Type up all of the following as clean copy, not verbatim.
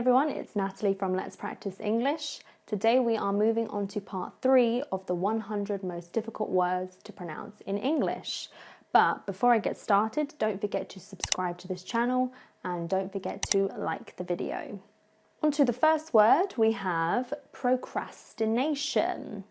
everyone, it's Natalie from Let's Practice English. Today we are moving on to part 3 of the 100 most difficult words to pronounce in English. But before I get started, don't forget to subscribe to this channel and don't forget to like the video. On to the first word, we have procrastination.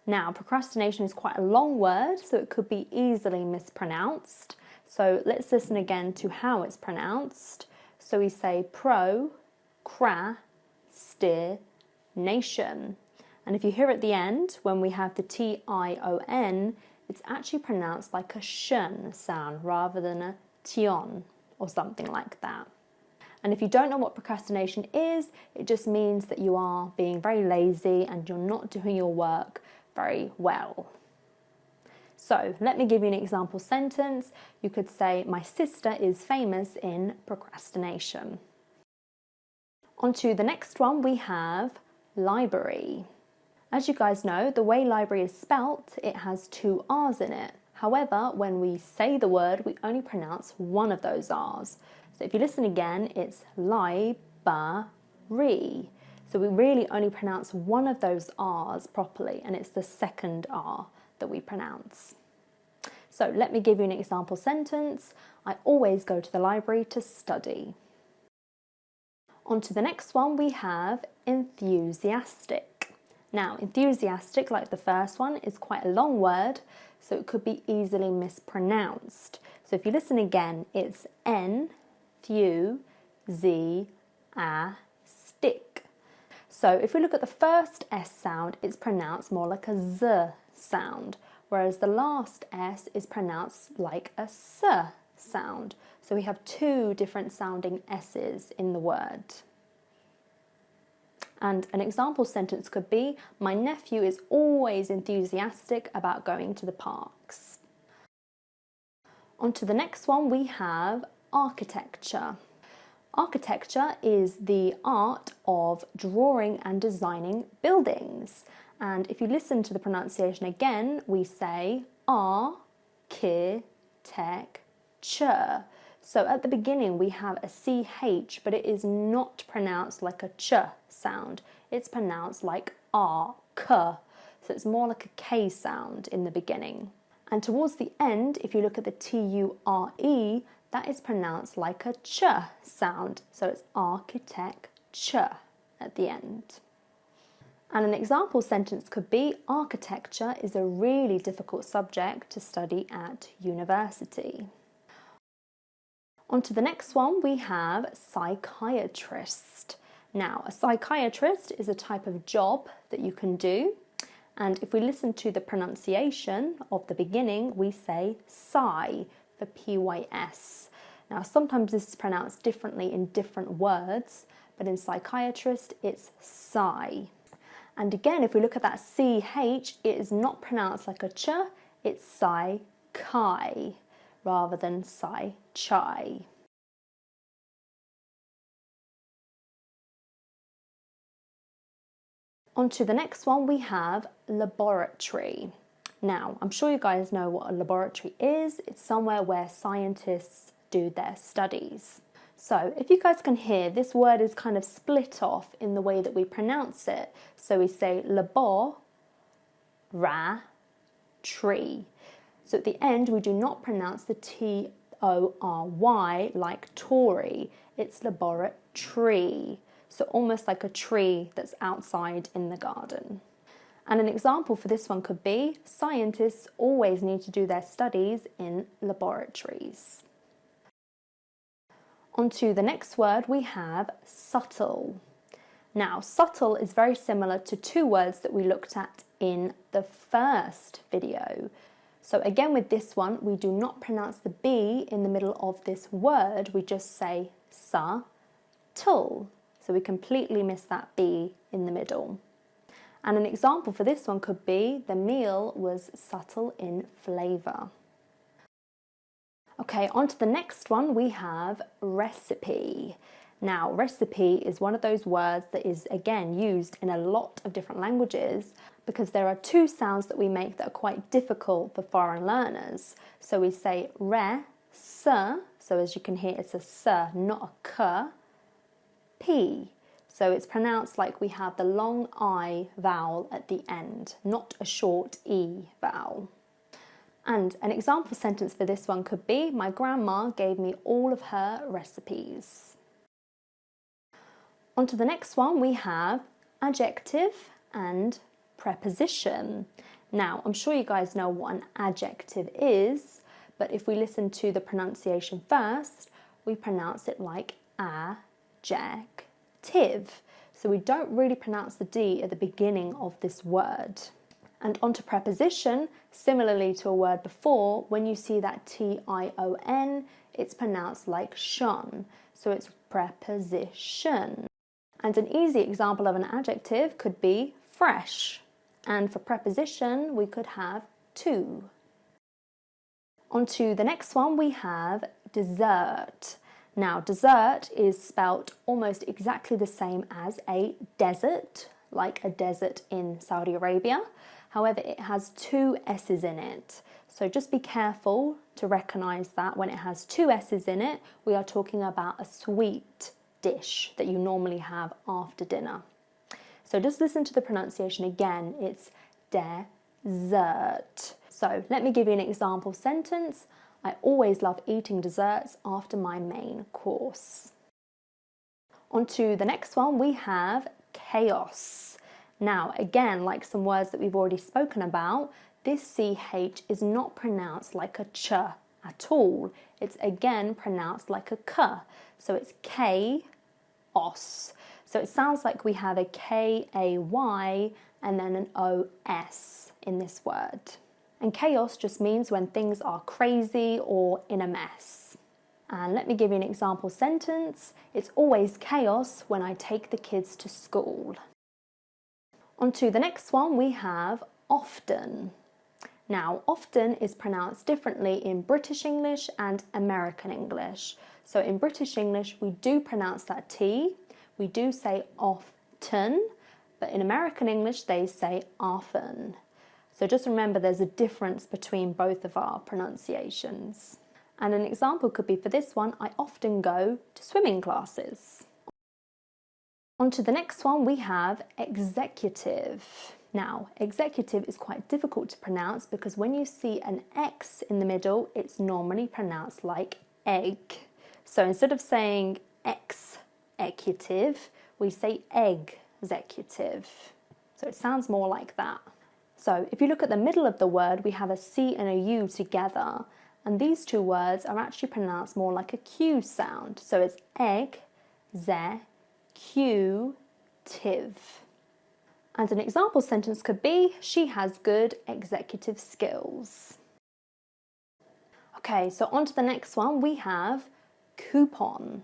Now, procrastination is quite a long word, so it could be easily mispronounced. So let's listen again to how it's pronounced. So we say procrastination. And if you hear at the end, when we have the T-I-O-N, it's actually pronounced like a shun sound rather than a tion or something like that. And if you don't know what procrastination is, it just means that you are being very lazy and you're not doing your work very well. So let me give you an example sentence. You could say, my sister is famous in procrastination. On to the next one, we have library. As you guys know, the way library is spelt, it has 2 R's in it. However, when we say the word, we only pronounce one of those R's. So if you listen again, it's li-ba-ry. So we really only pronounce one of those R's properly, and it's the second R that we pronounce. So let me give you an example sentence. I always go to the library to study. On to the next one, we have enthusiastic. Now, enthusiastic, like the first one, is quite a long word, so it could be easily mispronounced. So if you listen again, it's en-thu-zi-a-stick. So if we look at the first S sound, it's pronounced more like a Z sound, whereas the last S is pronounced like a S sound. So we have 2 different sounding S's in the word. And an example sentence could be, my nephew is always enthusiastic about going to the parks. On to the next one, we have architecture. Architecture is the art of drawing and designing buildings. And if you listen to the pronunciation again, we say ar-ki-tec-ture. So at the beginning we have a CH, but it is not pronounced like a ch sound. It's pronounced like r-k. So it's more like a K sound in the beginning. And towards the end, if you look at the T-U-R-E, that is pronounced like a ch sound. So it's architect-ch at the end. And an example sentence could be, architecture is a really difficult subject to study at university. On to the next one, we have psychiatrist. Now, a psychiatrist is a type of job that you can do. And if we listen to the pronunciation of the beginning, we say psy for P-Y-S. Now, sometimes this is pronounced differently in different words, but in psychiatrist, it's psy. And again, if we look at that CH, it is not pronounced like a ch, it's psy-chi rather than psy-chai. On to the next one, we have laboratory. Now, I'm sure you guys know what a laboratory is. It's somewhere where scientists do their studies. So if you guys can hear, this word is kind of split off in the way that we pronounce it. So we say labo-ra-tree. So at the end, we do not pronounce the T-O-R-Y like Tory. It's laboratory. So almost like a tree that's outside in the garden. And an example for this one could be, scientists always need to do their studies in laboratories. On to the next word, we have subtle. Now, subtle is very similar to 2 words that we looked at in the first video. So again, with this one, we do not pronounce the B in the middle of this word. We just say subtle. So we completely miss that B in the middle. And an example for this one could be, the meal was subtle in flavour. Okay, on to the next one, we have recipe. Now, recipe is one of those words that is, again, used in a lot of different languages because there are 2 sounds that we make that are quite difficult for foreign learners. So we say re, s, so as you can hear, it's a s, not a k, p. So it's pronounced like we have the long I vowel at the end, not a short E vowel. And an example sentence for this one could be, my grandma gave me all of her recipes. On to the next one, we have adjective and preposition. Now, I'm sure you guys know what an adjective is, but if we listen to the pronunciation first, we pronounce it like adjective. So we don't really pronounce the D at the beginning of this word. And onto preposition, similarly to a word before, when you see that T-I-O-N, it's pronounced like shun. So it's preposition. And an easy example of an adjective could be fresh. And for preposition, we could have to. Onto the next one, we have dessert. Now, dessert is spelt almost exactly the same as a desert, like a desert in Saudi Arabia. However, it has two S's in it. So just be careful to recognise that when it has two S's in it, we are talking about a sweet dish that you normally have after dinner. So just listen to the pronunciation again. It's dessert. So let me give you an example sentence. I always love eating desserts after my main course. On to the next one, we have chaos. Now, again, like some words that we've already spoken about, this CH is not pronounced like a ch at all. It's again pronounced like a k. So it's K-os. So it sounds like we have a K-A-Y and then an O-S in this word. And chaos just means when things are crazy or in a mess. And let me give you an example sentence. It's always chaos when I take the kids to school. On to the next one, we have often. Now, often is pronounced differently in British English and American English. So in British English, we do pronounce that T. We do say often, but in American English, they say often. So just remember there's a difference between both of our pronunciations. And an example could be for this one, I often go to swimming classes. On to the next one, we have executive. Now, executive is quite difficult to pronounce because when you see an X in the middle, it's normally pronounced like egg. So instead of saying executive, we say executive. So it sounds more like that. So if you look at the middle of the word, we have a C and a U together. And these two words are actually pronounced more like a Q sound. So it's executive. And an example sentence could be, she has good executive skills. Okay, so on to the next one, we have coupon.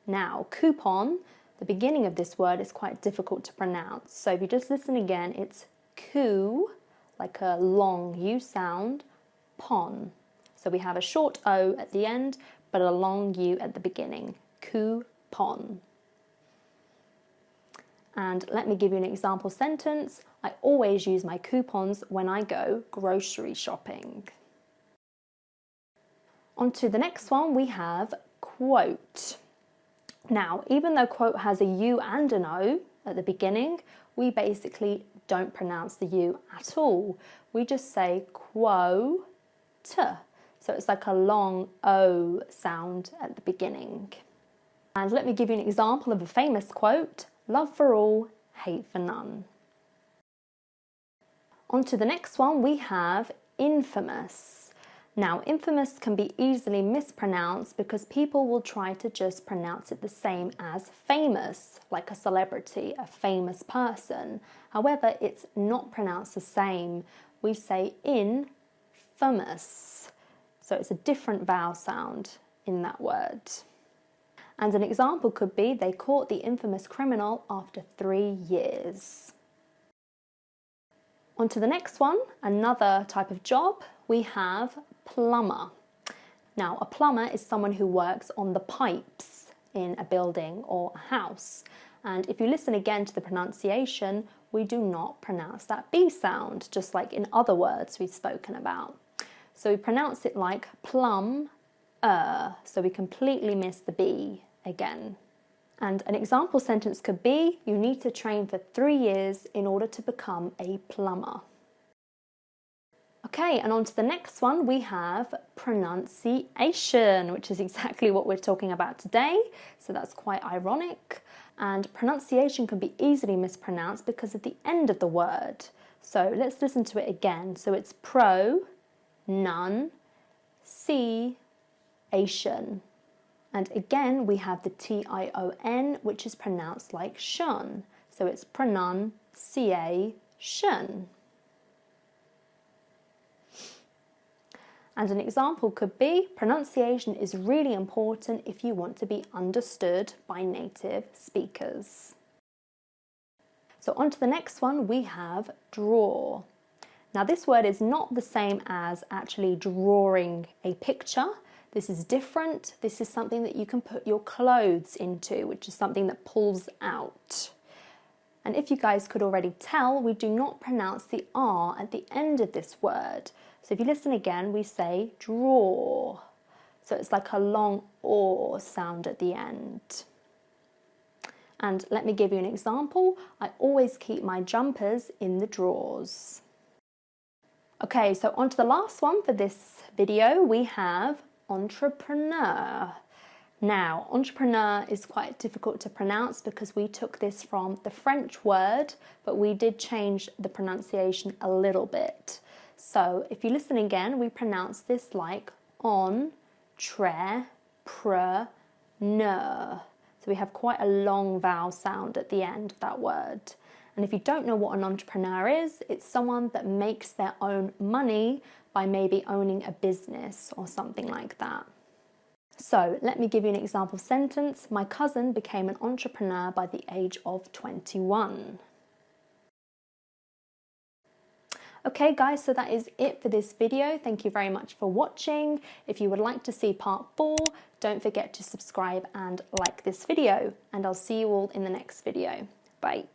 Now, coupon, the beginning of this word is quite difficult to pronounce. So if you just listen again, it's coo, like a long U sound, pon. So we have a short O at the end, but a long U at the beginning, coupon. And let me give you an example sentence. I always use my coupons when I go grocery shopping. On to the next one, we have quote. Now, even though quote has a U and an O at the beginning, we basically don't pronounce the U at all. We just say quote. So it's like a long O sound at the beginning. And let me give you an example of a famous quote. Love for all, hate for none. On to the next one, we have infamous. Now, infamous can be easily mispronounced because people will try to just pronounce it the same as famous, like a celebrity, a famous person. However, it's not pronounced the same. We say infamous. So it's a different vowel sound in that word. And an example could be, they caught the infamous criminal after 3 years. On to the next one, another type of job, we have plumber. Now, a plumber is someone who works on the pipes in a building or a house. And if you listen again to the pronunciation, we do not pronounce that B sound, just like in other words we've spoken about. So we pronounce it like plum. So we completely miss the B again. And an example sentence could be, you need to train for 3 years in order to become a plumber. Okay, and on to the next one, we have pronunciation, which is exactly what we're talking about today. So that's quite ironic. And pronunciation can be easily mispronounced because of the end of the word. So let's listen to it again. So it's pronunciation. And again, we have the T-I-O-N, which is pronounced like shun. So it's pronunciation. And an example could be, pronunciation is really important if you want to be understood by native speakers. So on to the next one, we have draw. Now this word is not the same as actually drawing a picture. This is different. This is something that you can put your clothes into, which is something that pulls out. And if you guys could already tell, we do not pronounce the R at the end of this word. So if you listen again, we say draw. So it's like a long or sound at the end. And let me give you an example. I always keep my jumpers in the drawers. Okay, so on to the last one for this video, we have entrepreneur. Now, entrepreneur is quite difficult to pronounce because we took this from the French word, but we did change the pronunciation a little bit. So if you listen again, we pronounce this like entrepreneur. So we have quite a long vowel sound at the end of that word. And if you don't know what an entrepreneur is, it's someone that makes their own money by maybe owning a business or something like that. So let me give you an example sentence. My cousin became an entrepreneur by the age of 21. Okay guys, so that is it for this video. Thank you very much for watching. If you would like to see part 4, don't forget to subscribe and like this video. And I'll see you all in the next video. Bye.